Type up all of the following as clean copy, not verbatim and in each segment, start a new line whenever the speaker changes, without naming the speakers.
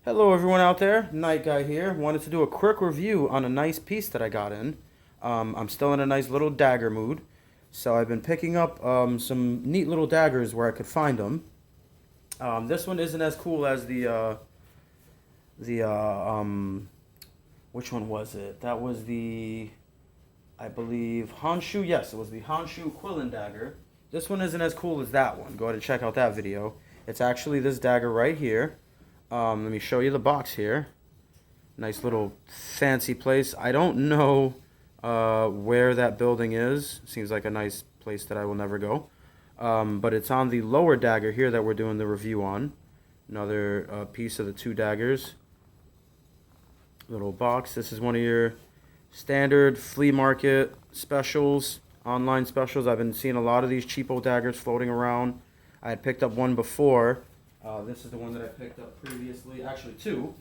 Hello everyone out there, Night Guy here. Wanted to do a quick review on a nice piece that I got in. I'm still in a nice little dagger mood, so I've been picking up some neat little daggers where I could find them. This one isn't as cool as the which one was it? That was I believe Honshu. Yes, it was the Honshu Quillen dagger. This one isn't as cool as that one. Go ahead and check out that video. It's actually this dagger right here. Let me show you the box here. Nice little fancy place. I don't know where that building is. Seems like a nice place that I will never go. But it's on the lower dagger here that we're doing the review on. Another piece of the two daggers. Little box. This is one of your standard flea market specials, online specials. I've been seeing a lot of these cheapo daggers floating around. I had picked up one before. This is the one that I picked up previously. Actually, two.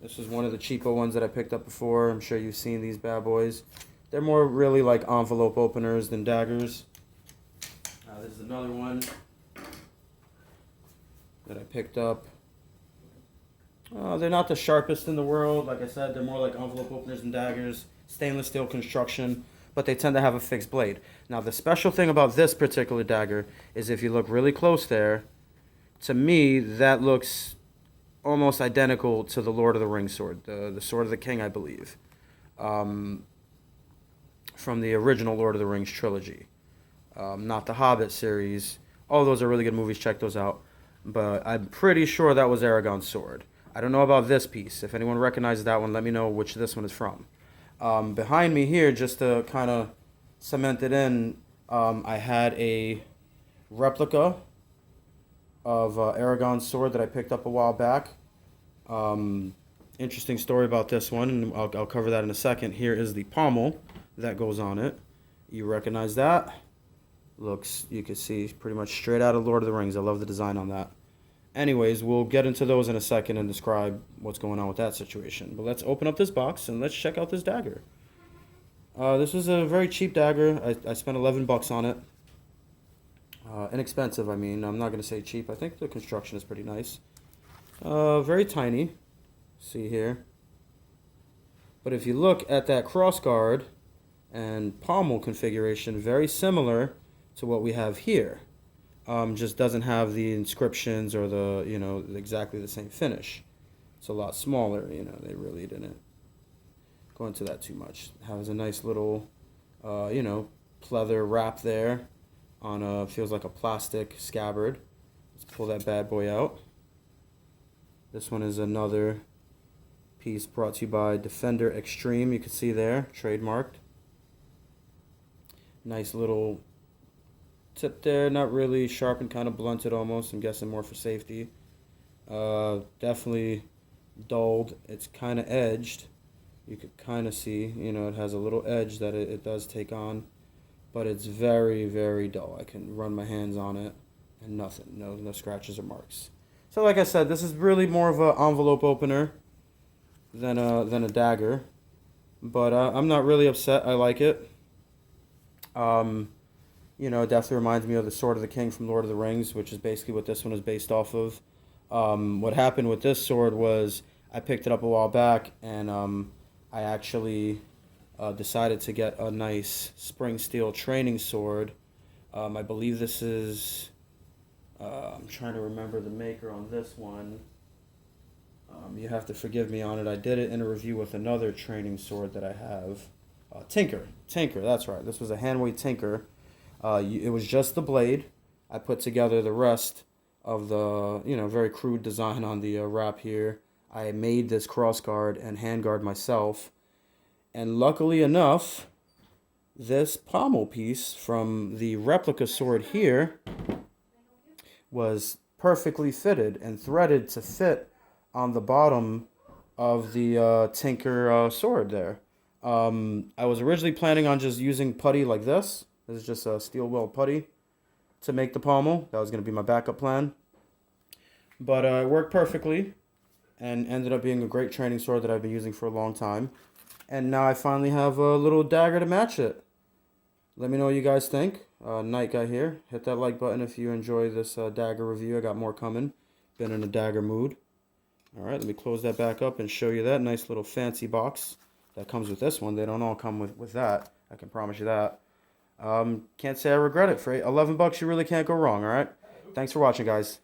This is one of the cheapo ones that I picked up before. I'm sure you've seen these bad boys. They're more really like envelope openers than daggers. This is another one that I picked up. They're not the sharpest in the world. Like I said, they're more like envelope openers than daggers. Stainless steel construction, but they tend to have a fixed blade. Now, the special thing about this particular dagger is if you look really close there, to me, that looks almost identical to the Lord of the Rings sword, the Sword of the King, I believe, from the original Lord of the Rings trilogy, not the Hobbit series. All those are really good movies. Check those out. But I'm pretty sure that was Aragorn's sword. I don't know about this piece. If anyone recognizes that one, let me know which this one is from. Behind me here, just to kind of cement it in, I had a replica of Aragon's sword that I picked up a while back. Interesting story about this one, and I'll cover that in a second. Here is the pommel that goes on it. You recognize that? Looks, you can see, pretty much straight out of Lord of the Rings. I love the design on that. Anyways, we'll get into those in a second and describe what's going on with that situation. But let's open up this box and let's check out this dagger. This is a very cheap dagger. I spent 11 bucks on it. Inexpensive, I mean. I'm not going to say cheap. I think the construction is pretty nice. Very tiny. See here. But if you look at that crossguard and pommel configuration, very similar to what we have here. Just doesn't have the inscriptions or exactly the same finish. It's a lot smaller, they really didn't go into that too much. It has a nice little, pleather wrap there on feels like a plastic scabbard. Let's pull that bad boy out. This one is another piece brought to you by Defender Xtreme. You can see there, trademarked. Nice little tip there, not really sharpened, kind of blunted almost. I'm guessing more for safety. Definitely dulled. It's kind of edged. You could kind of see, it has a little edge that it does take on. But it's very, very dull. I can run my hands on it and nothing. No scratches or marks. So like I said, this is really more of an envelope opener than a dagger. But I'm not really upset. I like it. It definitely reminds me of the Sword of the King from Lord of the Rings, which is basically what this one is based off of. What happened with this sword was I picked it up a while back, and I actually decided to get a nice spring steel training sword. I believe this is, I'm trying to remember the maker on this one. You have to forgive me on it. I did it in a review with another training sword that I have. Tinker, that's right. This was a handweight Tinker. It was just the blade. I put together the rest of the, very crude design on the wrap here. I made this crossguard and handguard myself. And luckily enough, this pommel piece from the replica sword here was perfectly fitted and threaded to fit on the bottom of the Tinker sword there. I was originally planning on just using putty like this. This is just a steel weld putty to make the pommel. That was going to be my backup plan. But it worked perfectly and ended up being a great training sword that I've been using for a long time. And now I finally have a little dagger to match it. Let me know what you guys think. Night Guy here. Hit that like button if you enjoy this dagger review. I got more coming. Been in a dagger mood. All right, let me close that back up and show you that nice little fancy box that comes with this one. They don't all come with that. I can promise you that. Can't say I regret it. For $11, you really can't go wrong, all right? Thanks for watching, guys.